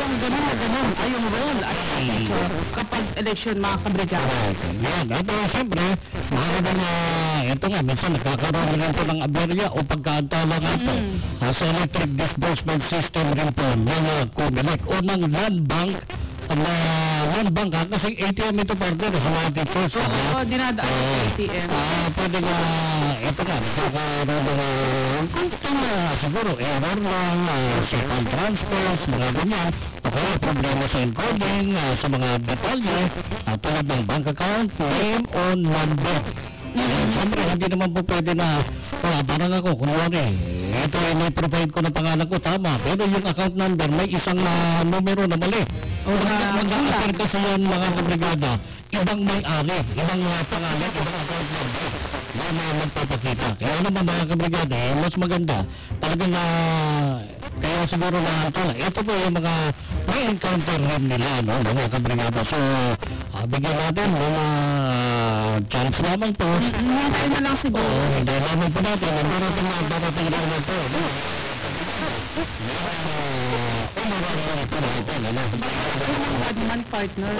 yung ganun na ganun ay yung role at feature kapag election mga kabrigada. Yan. At siyempre, makakita na ito nga, minsan nagkakaroon rin po ng aberya o pagkaantala nga ito sa electric disbursement system rin po ng COMELEC o ng land bank kasi ATM ito partner sa mga teachers. Oo, dinadaan sa ATM. Pwede nga, ito nga, nagkakaroon ng kunting siguro error lang sa fund transfers, mga ganyan, o kaya problema sa encoding, sa mga detalye, tulad ng bank account, name o number. Siyempre, hindi naman po pwede na, parang ako, kunwari, ito ay may provide ko na pangalan ko, tama, pero yung account number, may isang numero na mali. Mag-a-appear kasi yan mga kabrigada, ibang may-ari, ibang pangalan, ibang account number. Yan na magpapakita. Kaya naman mga kabrigada, mas maganda, talagang kaya siguro na ito po yung mga may encounter rin nila, no, mga kabrigada. So, bigyan natin mga chance lamang po. Hintay na lang siguro. Hintay lamang po natin. Darating lang na po. Adman partner.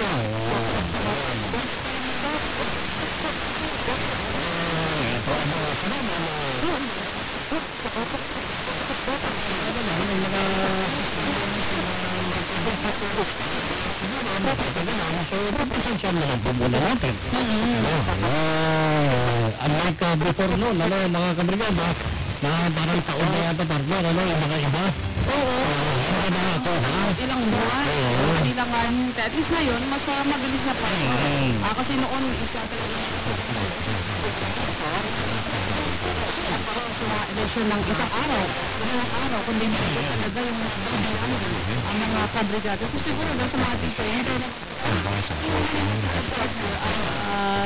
So, pasensya na lang po muna natin. Unlike before noon, mga kabrigada, na parang taon na yata partner, yung mga iba. Oo. Ilang buwan. Ilang nga. At least ngayon, mas mabilis na partner. Kasi noon, isa talaga sa election ng isang araw, kundi talaga yung ang mga kabrigada. So siguro doon sa mga tito, hindi na